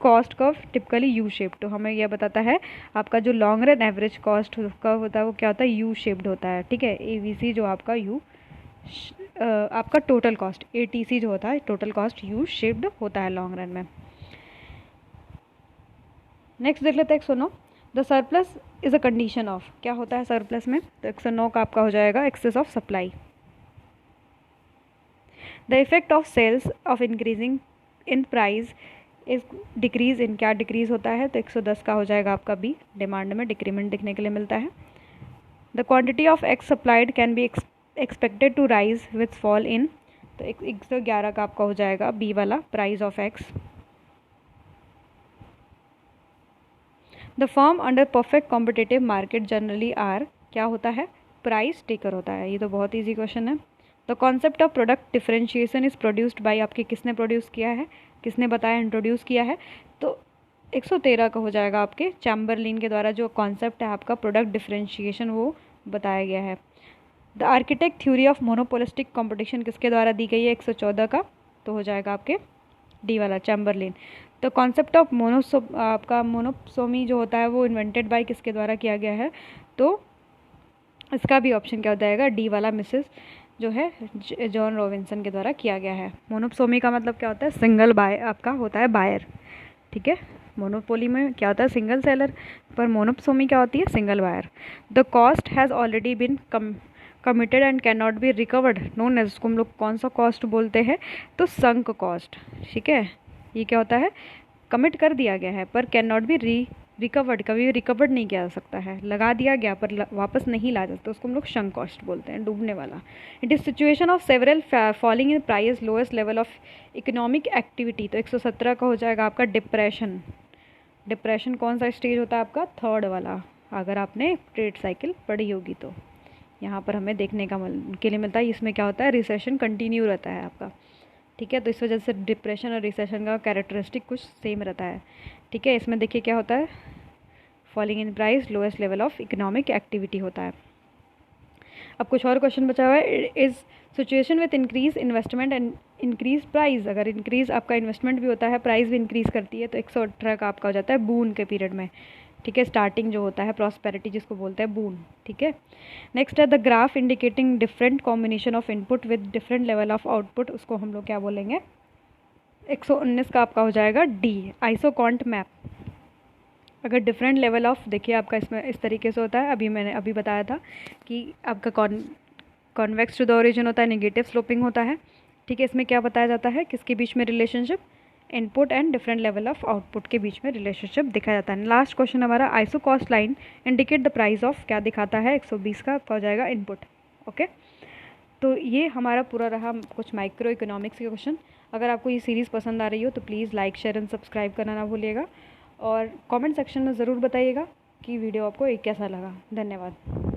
cost curve typically U shaped, तो हमें यह बताता है आपका जो long run average cost curve होता है वो क्या होता है, यू शेप्ड होता है। ठीक है, ABC जो आपका आपका टोटल कॉस्ट, ATC जो होता है टोटल कॉस्ट यू शेप्ड होता है लॉन्ग रन में। नेक्स्ट देख लेते हैं 109, the surplus is a condition of, क्या होता है सरप्लस में, तो 109 का आपका हो जाएगा excess of supply. The effect of sales of increasing in price is decrease in, क्या डिक्रीज होता है, तो 110 का हो जाएगा आपका बी, डिमांड में डिक्रीमेंट देखने के लिए मिलता है। The quantity of X supplied can be expected to rise with fall in, तो 111 का आपका हो जाएगा बी वाला, price of X. The firm under perfect competitive market generally are, क्या होता है, प्राइस टेकर होता है। ये तो बहुत ईजी क्वेश्चन है। The concept of product differentiation is produced by, आपके किसने प्रोड्यूस किया है, किसने बताया, इंट्रोड्यूस किया है, तो 113 का हो जाएगा आपके चैम्बरलिन के द्वारा जो कॉन्सेप्ट है आपका प्रोडक्ट डिफरेंशिएशन वो बताया गया है। The architect theory of monopolistic competition किसके द्वारा दी गई है, 114 का, तो हो जाएगा आपके डी वाला चैम्बरलिन। तो कॉन्सेप्ट ऑफ आपका मोनोसोमी जो होता है वो इन्वेंटेड बाय किसके द्वारा किया गया है, तो इसका भी ऑप्शन क्या हो जाएगा, डी वाला, मिसेस जो है जॉन रॉबिन्सन के द्वारा किया गया है। मोनोसोमी का मतलब क्या होता है, सिंगल बाय आपका होता है बायर। ठीक है, मोनोपोली में क्या होता है, सिंगल सेलर, पर मोनोसोमी क्या होती है, single buyer. The cost has already been committed and can not be recovered known as, उसको हम लोग कौन सा कॉस्ट बोलते हैं, तो संक कॉस्ट। ठीक है, ये क्या होता है, कमिट कर दिया गया है पर कैन नॉट बी रिकवर्ड, कभी भी रिकवर्ड नहीं किया जा सकता है, लगा दिया गया पर वापस नहीं ला सकता, उसको हम लोग संक कॉस्ट बोलते हैं, डूबने वाला। It is situation of several falling in price lowest level of economic activity, तो 117 का हो जाएगा आपका डिप्रेशन। डिप्रेशन कौन सा स्टेज होता है आपका, थर्ड वाला, अगर आपने ट्रेड साइकिल पढ़ी होगी तो यहाँ पर हमें देखने के लिए मिलता है। इसमें क्या होता है, रिसेशन कंटिन्यू रहता है आपका। ठीक है, तो इस वजह से डिप्रेशन और रिसेशन का कैरेक्टरिस्टिक कुछ सेम रहता है। ठीक है, इसमें देखिए क्या होता है, falling in price lowest level of economic activity होता है। अब कुछ और क्वेश्चन बचा हुआ है, is situation with increase investment and increase price, अगर इंक्रीज आपका इन्वेस्टमेंट भी होता है प्राइस भी इंक्रीज करती है, तो 118 का आपका हो जाता है बून के पीरियड में। ठीक है, स्टार्टिंग जो होता है प्रॉस्पेरिटी जिसको बोलते हैं बून। ठीक है, नेक्स्ट है the graph indicating different combination of input with different level of output, उसको हम लोग क्या बोलेंगे, 119 का आपका हो जाएगा डी, आइसोकॉन्ट मैप। अगर डिफरेंट लेवल ऑफ, देखिए आपका इसमें इस तरीके से होता है, मैंने अभी बताया था कि आपका कॉन्वेक्स टू द ओरिजिन होता है, नेगेटिव स्लोपिंग होता है। ठीक है, इसमें क्या बताया जाता है, किसके बीच में relationship, input and different level of output के बीच में रिलेशनशिप दिखाया जाता है। लास्ट क्वेश्चन हमारा, iso cost line indicate the price of, क्या दिखाता है, 120 का आपका हो जाएगा इनपुट। ओके, तो ये हमारा पूरा रहा कुछ माइक्रो इकोनॉमिक्स के क्वेश्चन। अगर आपको ये सीरीज़ पसंद आ रही हो तो please like share and subscribe करना ना भूलिएगा, और कमेंट सेक्शन में ज़रूर बताइएगा कि वीडियो आपको कैसा लगा। धन्यवाद।